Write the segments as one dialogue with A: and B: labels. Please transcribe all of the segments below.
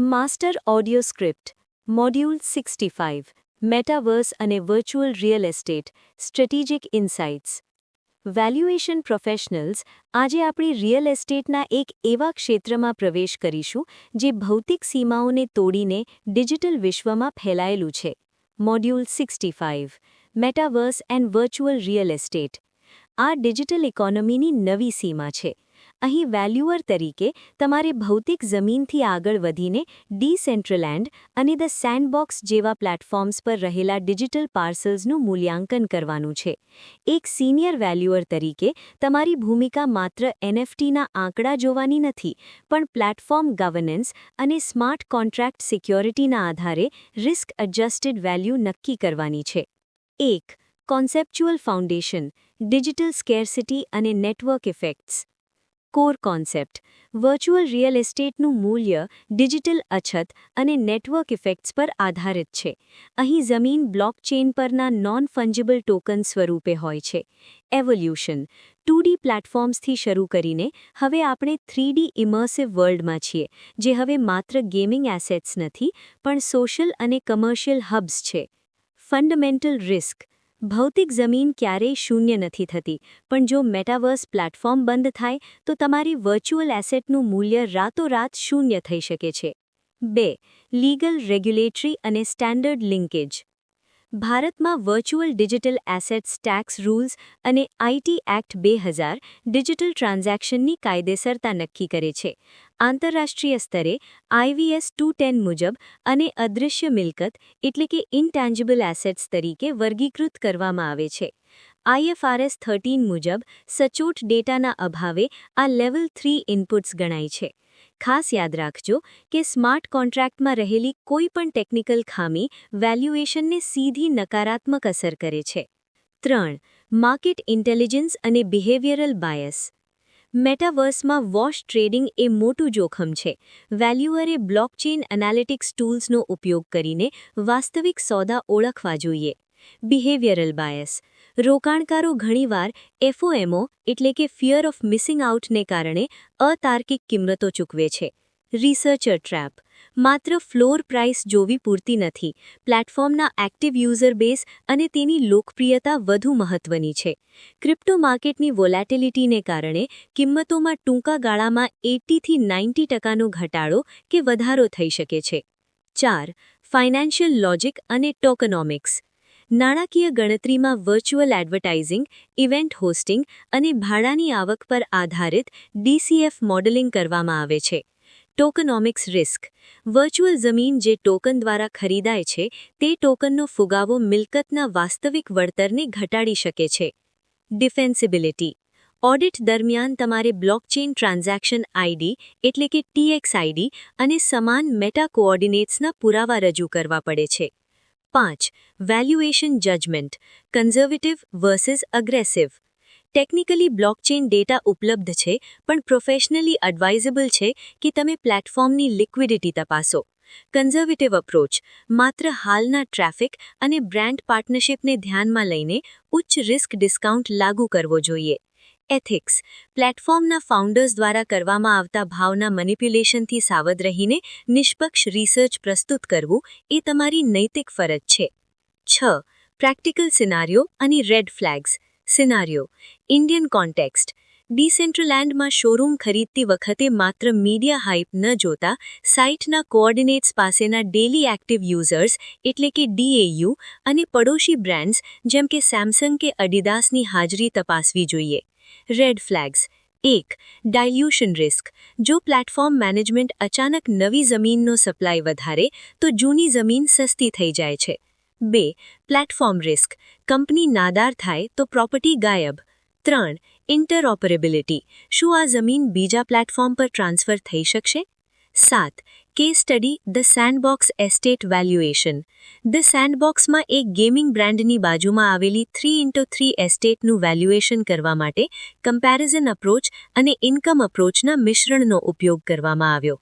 A: Master audio script module 65 metaverse અને virtual real estate strategic insights valuation professionals આજે આપણે real એસ્ટેટના એક એવા ક્ષેત્રમાં પ્રવેશ કરીશું જે ભૌતિક સીમાઓને તોડીને ડિજિટલ વિશ્વમાં ફેલાયેલું છે. Module 65 metaverse and virtual real estate આ ડિજિટલ ઇકોનોમીની નવી સીમા છે. અહીં વેલ્યુઅર તરીકે તમારે ભૌતિક જમીનથી આગળ વધીને ડીસેન્ટ્રલેન્ડ અને ધ સેન્ડબોક્સ જેવા પ્લેટફોર્મ્સ પર રહેલા ડિજિટલ પાર્સલ્સનું મૂલ્યાંકન કરવાનું છે. એક સિનિયર વેલ્યુઅર તરીકે તમારી ભૂમિકા માત્ર એનએફટીના આંકડા જોવાની નથી, પણ પ્લેટફોર્મ ગવર્નન્સ અને સ્માર્ટ કોન્ટ્રાક્ટ સિક્યોરિટીના આધારે રિસ્ક એડજસ્ટેડ વેલ્યુ નક્કી કરવાની છે. 1. કોન્સેપ્ચ્યુઅલ ફાઉન્ડેશન ડિજિટલ સ્કેર્સિટી અને network effects core concept virtual real એસ્ટેટનું મૂલ્ય ડિજિટલ અછત અને નેટવર્ક ઇફેક્ટ્સ પર આધારિત છે. અહીં જમીન બ્લોકચેન પરના નોન ફંજિબલ ટોકન સ્વરૂપે હોય છે. એવોલ્યુશન 2D પ્લેટફોર્મ્સથી શરૂ કરીને હવે આપણે 3D ઇમર્સિવ વર્લ્ડમાં છીએ, જે હવે માત્ર ગેમિંગ એસેટ્સ નથી પણ સોશિયલ અને કમર્શિયલ હબ્સ છે. ફંડામેન્ટલ રિસ્ક ભૌતિક જમીન ક્યારેય શૂન્ય નથી થતી, પણ જો મેટાવર્સ પ્લેટફોર્મ બંધ થાય તો તમારી વર્ચ્યુઅલ એસેટનું મૂલ્ય રાતોરાત શૂન્ય થઈ શકે છે. 2. લીગલ રેગ્યુલેટરી અને સ્ટેન્ડર્ડ લિંકેજ ભારતમાં virtual digital assets tax rules અને આઈટી એક્ટ 2000 ડિજિટલ ટ્રાન્ઝેક્શનની કાયદેસરતા નક્કી કરે છે. આંતરરાષ્ટ્રીય સ્તરે IVS 210 મુજબ અને અદૃશ્ય મિલકત એટલે કે ઇન્ટેન્જિબલ એસેટ્સ તરીકે વર્ગીકૃત કરવામાં આવે છે. IFRS 13 મુજબ સચોટ ડેટાના અભાવે આ લેવલ 3 ઇનપુટ્સ ગણાય છે. ખાસ યાદ રાખજો કે સ્માર્ટ કોન્ટ્રાક્ટમાં રહેલી કોઈપણ ટેકનિકલ ખામી વેલ્યુએશનને સીધી નકારાત્મક અસર કરે છે. 3. માર્કેટ ઇન્ટેલિજન્સ અને બિહેવિયરલ બાયસ મેટાવર્સમાં વોશ ટ્રેડિંગ એ મોટું જોખમ છે. વેલ્યુઅરે બ્લોકચેન એનાલિટિક્સ ટૂલ્સનો ઉપયોગ કરીને વાસ્તવિક સોદા ઓળખવા જોઈએ. બિહેવિયરલ બાયસ રોકાણકારો ઘણીવાર FOMO એટલે કે ફિયર ઓફ મિસિંગ આઉટને કારણે અતાર્કિક કિંમતો ચૂકવે છે. રિસર્ચર ટ્રેપ માત્ર ફ્લોર પ્રાઇસ જોવી પૂરતી નથી, પ્લેટફોર્મના એક્ટિવ યુઝર બેઝ અને તેની લોકપ્રિયતા વધુ મહત્વની છે. ક્રિપ્ટો માર્કેટની વોલેટિલિટીને કારણે કિંમતોમાં ટૂંકા ગાળામાં 80થી 90% ઘટાડો કે વધારો થઈ શકે છે. 4. ફાઇનાન્શિયલ લોજિક અને ટોકનોમિક્સ નાણાકીય ગણતરીમાં વર્ચ્યુઅલ એડવર્ટાઇઝિંગ, ઇવેન્ટ હોસ્ટિંગ અને ભાડાની આવક પર આધારિત DCF મોડેલિંગ કરવામાં આવે છે. ટોકનોમિક્સ રિસ્ક વર્ચ્યુઅલ જમીન જે ટોકન દ્વારા ખરીદાય છે તે ટોકનનો ફુગાવો મિલકતના વાસ્તવિક વળતરને ઘટાડી શકે છે. ડિફેન્સિબિલિટી ઓડિટ દરમિયાન તમારે બ્લોકચેન ટ્રાન્ઝેક્શન ID એટલે કે TXID અને સમાન મેટા કોઓર્ડિનેટ્સના પુરાવા રજૂ કરવા પડે છે. 5. Valuation judgement conservative versus aggressive technically blockchain data ઉપલબ્ધ છે, પણ પ્રોફેશનલી એડવાઇઝેબલ છે કે તમે પ્લેટફોર્મની લિક્વિડિટી તપાસો. કન્ઝર્વેટિવ અપ્રોચ માત્ર હાલના ટ્રાફિક અને બ્રાન્ડ પાર્ટનરશિપને ધ્યાનમાં લઈને ઉચ્ચ રિસ્ક ડિસ્કાઉન્ટ લાગુ કરવો જોઈએ. એથિક્સ પ્લેટફોર્મના ફાઉન્ડર્સ દ્વારા કરવામાં આવતા ભાવના મેનિપ્યુલેશનથી સાવધ રહીને નિષ્પક્ષ રિસર્ચ પ્રસ્તુત કરવું એ તમારી નૈતિક ફરજ છે. 6. પ્રેક્ટિકલ સિનારિયો અને red flags scenario Indian context ડિસેન્ટ્રલેન્ડમાં શોરૂમ ખરીદતી વખતે માત્ર મીડિયા હાઇપ ન જોતા સાઇટના કોઓર્ડિનેટ્સ પાસેના ડેલી એક્ટિવ યુઝર્સ એટલે કે DAU અને પડોશી બ્રાન્ડ્સ જેમ કે સેમસંગ કે અડિદાસની હાજરી તપાસવી જોઈએ. Red flags 1. ડાયલ્યુશન રિસ્ક જો પ્લેટફોર્મ મેનેજમેન્ટ અચાનક નવી જમીનનો સપ્લાય વધારે તો જૂની જમીન સસ્તી થઈ જાય છે. 2. પ્લેટફોર્મ રિસ્ક કંપની નાદાર થાય તો પ્રોપર્ટી ગાયબ. 3. ઇન્ટરઓપરેબિલિટી શું આ જમીન બીજા પ્લેટફોર્મ પર ટ્રાન્સફર થઈ શકશે? 7. Case study the sandbox estate valuation the સેન્ડબોક્સમાં એક ગેમિંગ બ્રાન્ડની બાજુમાં આવેલી 3x3 એસ્ટેટનું વેલ્યુએશન કરવા માટે કમ્પેરિઝન અપ્રોચ અને ઇન્કમ અપ્રોચના મિશ્રણનો ઉપયોગ કરવામાં આવ્યો.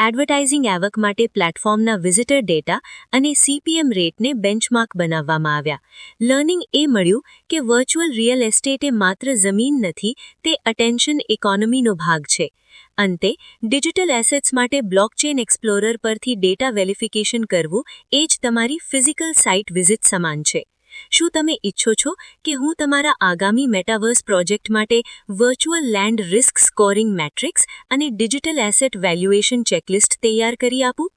A: એડવર્ટાઇઝિંગ આવક માટે પ્લેટફોર્મના વિઝિટર ડેટા અને CPM રેટને બેન્ચમાર્ક બનાવવામાં આવ્યા. લર્નિંગ એ મળ્યું કે વર્ચ્યુઅલ રિયલ એસ્ટેટ એ માત્ર જમીન નથી, તે અટેન્શન ઇકોનોમીનો ભાગ છે. અંતે ડિજિટલ એસેટ્સ માટે બ્લોકચેન એક્સપ્લોરર પરથી ડેટા વેરિફિકેશન કરવું એ જ તમારી ફિઝિકલ સાઇટ વિઝિટ સમાન છે. શું તમે ઈચ્છો છો કે હું તમારા આગામી મેટાવર્સ પ્રોજેક્ટ માટે virtual land risk scoring matrix અને ડિજિટલ એસેટ વેલ્યુએશન ચેકલિસ્ટ તૈયાર કરી આપું?